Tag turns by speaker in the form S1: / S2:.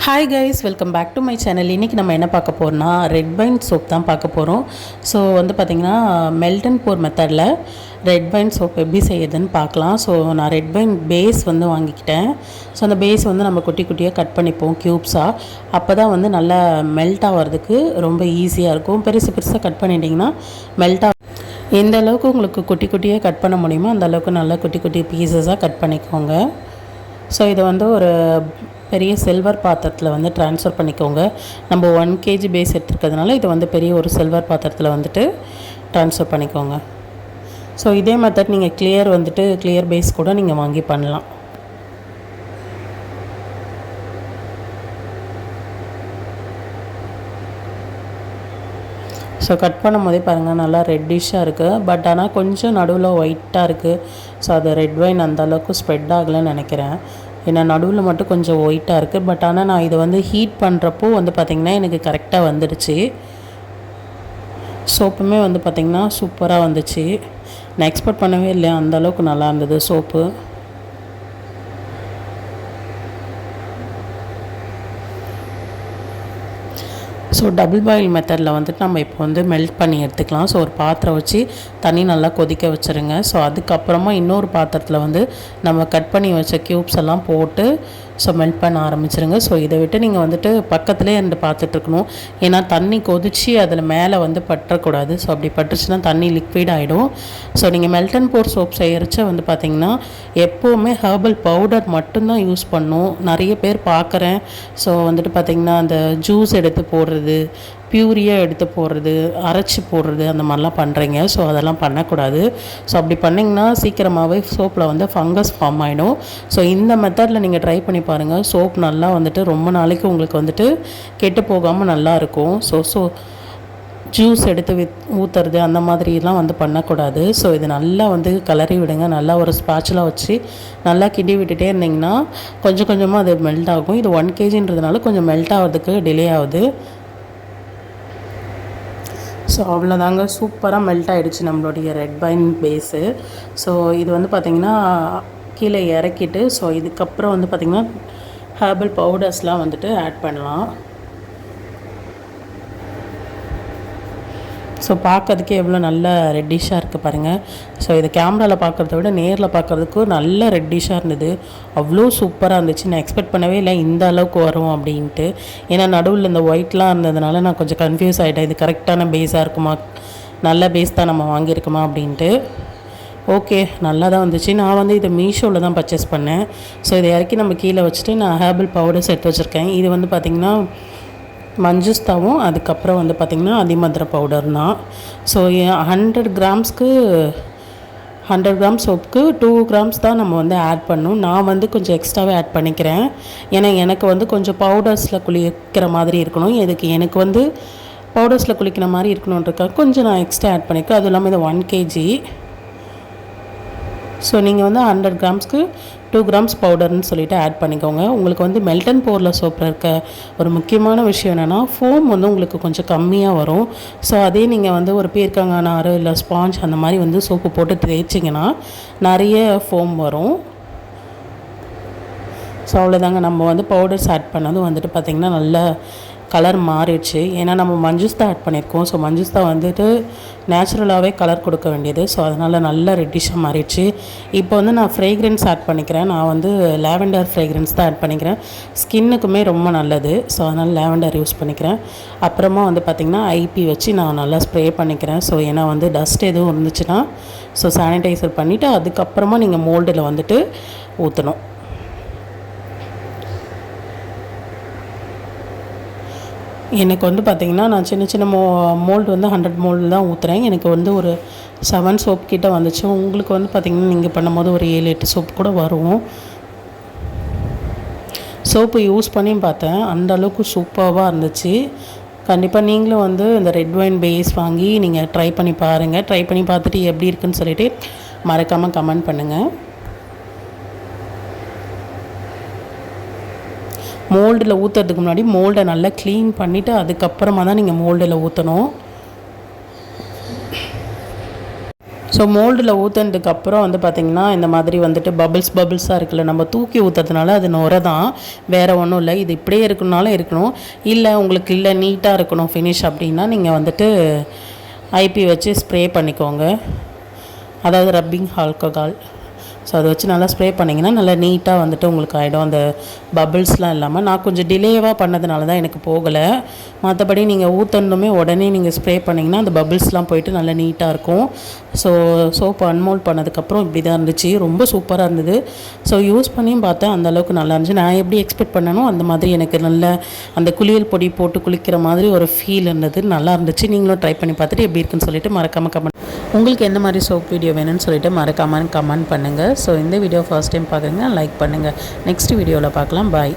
S1: Hi guys, welcome back to my channel. இன்றைக்கி நம்ம என்ன பார்க்க போகிறோம்னா ரெட் வைன் சோப் தான் பார்க்க போகிறோம். ஸோ பார்த்திங்கன்னா மெல்ட் அண்ட் போர் மெத்தடில் ரெட் வைன் சோப் எப்படி செய்யுதுன்னு பார்க்கலாம். ஸோ நான் ரெட் வைன் பேஸ் வாங்கிக்கிட்டேன். ஸோ அந்த பேஸ் நம்ம குட்டி குட்டியாக கட் பண்ணிப்போம் க்யூப்ஸாக. அப்போ தான் நல்லா மெல்ட் ஆகிறதுக்கு ரொம்ப ஈஸியாக இருக்கும். பெருசு பெருசாக கட் பண்ணிட்டிங்கன்னா மெல்ட் எந்த அளவுக்கு உங்களுக்கு குட்டி குட்டியாக கட் பண்ண முடியுமோ அந்த அளவுக்கு நல்லா குட்டி குட்டி பீசஸாக கட் பண்ணிக்கோங்க. ஸோ இதை ஒரு பெரிய சில்வர் பாத்திரத்தில் ட்ரான்ஸ்ஃபர் பண்ணிக்கோங்க. நம்ம 1 kg பேஸ் எடுத்துருக்கிறதுனால இது பெரிய ஒரு சில்வர் பாத்திரத்தில் ட்ரான்ஸ்ஃபர் பண்ணிக்கோங்க. ஸோ இதே மெத்தட் நீங்கள் கிளியர் பேஸ் கூட நீங்கள் வாங்கி பண்ணலாம். ஸோ கட் பண்ணும் போதே பாருங்கள் நல்லா ரெட்டிஷாக இருக்குது. பட் ஆனால் கொஞ்சம் நடுவில் ஒயிட்டாக இருக்குது. ஸோ அது ரெட் வைன் அந்தளவுக்கு ஸ்ப்ரெட் ஆகலைன்னு நினைக்கிறேன். ஏன்னா நடுவில் மட்டும் கொஞ்சம் ஒயிட்டாக இருக்குது. பட் ஆனால் நான் இதை ஹீட் பண்ணுறப்போ பார்த்திங்கன்னா எனக்கு கரெக்டாக வந்துடுச்சு. சோப்புமே பார்த்திங்கன்னா சூப்பராக வந்துச்சு. நான் எக்ஸ்பெக்ட் பண்ணவே இல்லை, அந்தளவுக்கு நல்லா இருந்தது சோப்பு. ஸோ டபுள் பாயில் மெத்தடில் நம்ம இப்போ மெல்ட் பண்ணி எடுத்துக்கலாம். ஸோ ஒரு பாத்திரம் வச்சு தண்ணி நல்லா கொதிக்க வச்சுருங்க. ஸோ அதுக்கப்புறமா இன்னொரு பாத்திரத்தில் நம்ம கட் பண்ணி வச்ச க்யூப்ஸ் எல்லாம் போட்டு ஸோ மெல்ட் பண்ண ஆரம்பிச்சிருங்க. ஸோ இதை விட்டு நீங்கள் பக்கத்துலேயே பார்த்துட்ருக்கணும். ஏன்னா தண்ணி கொதித்து அதில் மேலே பற்றக்கூடாது. ஸோ அப்படி பட்டுச்சுன்னா தண்ணி லிக்விட் ஆகிடும். ஸோ நீங்கள் மெல்ட் அண்ட் போர் சோப் செய்கிறச்ச பார்த்திங்கன்னா எப்போவுமே ஹெர்பல் பவுடர் மட்டும்தான் யூஸ் பண்ணணும். நிறைய பேர் பார்க்குறேன். ஸோ பார்த்திங்கன்னா அந்த ஜூஸ் எடுத்து போடுறது, பியூரியாக எடுத்து போடுறது, அரைச்சி போடுறது, அந்த மாதிரிலாம் பண்ணுறீங்க. ஸோ அதெல்லாம் பண்ணக்கூடாது. ஸோ அப்படி பண்ணிங்கன்னா சீக்கிரமாகவே சோப்பில் ஃபங்கஸ் ஃபார்ம் ஆகிடும். ஸோ இந்த மெத்தடில் நீங்கள் ட்ரை பண்ணி பாருங்கள். சோப் நல்லா ரொம்ப நாளைக்கு உங்களுக்கு கெட்டு போகாமல் நல்லாயிருக்கும். ஸோ ஜூஸ் எடுத்து ஊற்றுறது அந்த மாதிரிலாம் பண்ணக்கூடாது. ஸோ இது நல்லா கிளறி விடுங்க. நல்லா ஒரு ஸ்பாட்சில் வச்சு நல்லா கிண்டி விட்டுட்டே இருந்திங்கன்னா கொஞ்சம் கொஞ்சமாக அது மெல்ட் ஆகும். இது 1 kgன்றதுனால கொஞ்சம் மெல்ட் ஆகிறதுக்கு டிலே ஆகுது. ஸோ அவ்வளோதாங்க, சூப்பராக மெல்ட் ஆகிடுச்சு நம்மளுடைய ரெட் வைன் பேஸு. ஸோ இது பார்த்திங்கன்னா கீழே இறக்கிட்டு ஸோ இதுக்கப்புறம் பார்த்திங்கன்னா ஹெர்பல் பவுடர்ஸ்லாம் ஆட் பண்ணலாம். ஸோ பார்க்கறதுக்கே எவ்வளோ நல்ல ரெட்டிஷாக இருக்குது பாருங்கள். ஸோ இது கேமராவில் பார்க்குறத விட நேரில் பார்க்குறதுக்கு நல்ல ரெட்டிஷாக இருந்தது. அவ்வளோ சூப்பராக இருந்துச்சு. நான் எக்ஸ்பெக்ட் பண்ணவே இல்லை இந்த அளவுக்கு வரும் அப்படின்ட்டு. ஏன்னா நடுவில் இந்த ஒயிட்லாம் இருந்ததுனால நான் கொஞ்சம் கன்ஃபியூஸ் ஆகிட்டேன். இது கரெக்டான பேஸாக இருக்குமா, நல்ல பேஸ் தான் நம்ம வாங்கியிருக்குமா அப்படின்ட்டு. ஓகே, நல்லா தான் வந்துச்சு. நான் இதை மீஷோவில் தான் பர்ச்சேஸ் பண்ணேன். ஸோ இதை இறக்கி நம்ம கீழே வச்சுட்டு நான் ஹெர்பல் பவுடர்ஸ் எடுத்து வச்சுருக்கேன். இது பார்த்திங்கன்னா மஞ்சுஸ்தாவும் அதுக்கப்புறம் பார்த்திங்கன்னா அதிமதுர பவுடர் தான். ஸோ 100 கிராம்ஸ்க்கு 100 கிராம் சோப்புக்கு 2 கிராம்ஸ் தான் நம்ம ஆட் பண்ணணும். நான் கொஞ்சம் எக்ஸ்ட்ராவே ஆட் பண்ணிக்கிறேன். ஏன்னா எனக்கு கொஞ்சம் பவுடர்ஸில் குளிக்கிற மாதிரி இருக்கணும். எனக்கு பவுடர்ஸில் குளிக்கிற மாதிரி இருக்கணுன்றக்காக கொஞ்சம் நான் எக்ஸ்ட்ரா ஆட் பண்ணிக்கிறேன். அதுவும் இல்லாமல் இது 1 kg. ஸோ நீங்கள் 100 கிராம்ஸ்க்கு 2 கிராம்ஸ் பவுடர்னு சொல்லிவிட்டு ஆட் பண்ணிக்கோங்க. உங்களுக்கு மெல்ட் அண்ட் போரில் சோப்பில் இருக்க ஒரு முக்கியமான விஷயம் என்னென்னா ஃபோம் உங்களுக்கு கொஞ்சம் கம்மியாக வரும். ஸோ அதே நீங்கள் ஒரு பீர்க்கங்காய் இல்லை ஸ்பாஞ்ச் அந்த மாதிரி சோப்பு போட்டு தேய்ச்சிங்கன்னா நிறைய ஃபோம் வரும். ஸோ அவ்வளோதாங்க, நம்ம பவுடர்ஸ் ஆட் பண்ணதும் பார்த்திங்கன்னா நல்ல கலர் மாறிடுச்சு. ஏன்னா நம்ம மஞ்சுஸ்தா ஆட் பண்ணியிருக்கோம். ஸோ மஞ்சுஸ்தா நேச்சுரலாகவே கலர் கொடுக்க வேண்டியது. ஸோ அதனால் நல்ல ரெட்டிஷாக மாறிடுச்சு. இப்போ நான் ஃப்ரேக்ரன்ஸ் ஆட் பண்ணிக்கிறேன். நான் லாவெண்டர் ஃப்ரேக்ரன்ஸ் தான் ஆட் பண்ணிக்கிறேன். ஸ்கின்னுக்குமே ரொம்ப நல்லது. ஸோ அதனால் லாவெண்டர் யூஸ் பண்ணிக்கிறேன். அப்புறமா பார்த்திங்கன்னா ஐபி வச்சு நான் நல்லா ஸ்ப்ரே பண்ணிக்கிறேன். ஸோ ஏன்னா டஸ்ட் எதுவும் இருந்துச்சுன்னா ஸோ சானிடைசர் பண்ணிவிட்டு அதுக்கப்புறமா நீங்கள் மோல்டில் ஊற்றணும். எனக்கு பார்த்திங்கன்னா நான் சின்ன சின்ன மோல்டு 100 மோல்டு தான் ஊற்றுறேன். எனக்கு ஒரு 7 சோப் கிட்ட வந்துச்சு. உங்களுக்கு பார்த்திங்கன்னா நீங்கள் பண்ணும்போது ஒரு 7-8 சோப் கூட வரும். சோப்பு யூஸ் பண்ணி பார்த்தேன், அந்த அளவுக்கு சூப்பராக இருந்துச்சு. கண்டிப்பாக நீங்களும் இந்த ரெட் வைன் பேஸ் வாங்கி நீங்கள் ட்ரை பண்ணி பாருங்கள். ட்ரை பண்ணி பார்த்துட்டு எப்படி இருக்குன்னு சொல்லிவிட்டு மறக்காமல் கமெண்ட் பண்ணுங்கள். மோல்டில் ஊற்றுறதுக்கு முன்னாடி மோல்டை நல்லா க்ளீன் பண்ணிவிட்டு அதுக்கப்புறமா தான் நீங்கள் மோல்டில் ஊற்றணும். ஸோ மோல்டில் ஊற்றுனதுக்கப்புறம் வந்து பார்த்திங்கன்னா இந்த மாதிரி வந்துட்டு பபிள்ஸாக இருக்குல்ல, நம்ம தூக்கி ஊற்றுறதுனால அது நுரை தான், வேறு ஒன்றும் இல்லை. இது இப்படியே இருக்கணுனாலும் இருக்கணும், இல்லை உங்களுக்கு இல்லை நீட்டாக இருக்கணும் ஃபினிஷ் அப்படின்னா நீங்கள் வந்துட்டு ஐபி வச்சு ஸ்ப்ரே பண்ணிக்கோங்க, அதாவது ரப்பிங் ஆல்கஹால். ஸோ அதை வச்சு நல்லா ஸ்ப்ரே பண்ணிங்கன்னா நல்லா நீட்டாக வந்துட்டு உங்களுக்கு ஆகிடும், அந்த பபிள்ஸ்லாம் இல்லாமல். நான் கொஞ்சம் டிலேவாக பண்ணதுனால தான் எனக்கு போகலை, மற்றபடி நீங்கள் ஊற்றணுமே உடனே நீங்கள் ஸ்ப்ரே பண்ணிங்கன்னா அந்த பபிள்ஸ்லாம் போயிட்டு நல்லா நீட்டாக இருக்கும். ஸோ சோப்பு அன்மோல்ட் பண்ணதுக்கப்புறம் இப்படி தான் இருந்துச்சு, ரொம்ப சூப்பராக இருந்தது. ஸோ யூஸ் பண்ணியும் பார்த்தேன், அந்தளவுக்கு நல்லா இருந்துச்சு. நான் எப்படி எக்ஸ்பெக்ட் பண்ணனோ அந்த மாதிரி எனக்கு நல்ல அந்த குளியல் பொடி போட்டு குளிக்கிற மாதிரி ஒரு ஃபீல் இருந்தது, நல்லா இருந்துச்சு. நீங்களும் ட்ரை பண்ணி பார்த்துட்டு எப்படி இருக்குன்னு சொல்லிட்டு மறக்காமல் கமெண்ட். உங்களுக்கு என்ன மாதிரி சோப் வீடியோ வேணும்னு சொல்லிட்டு மறக்காமல் கமெண்ட் பண்ணுங்கள். ஸோ இந்த வீடியோ ஃபர்ஸ்ட் டைம் பார்க்குறீங்க லைக் பண்ணுங்கள். நெக்ஸ்ட் வீடியோவில் பார்க்கலாம். பாய்.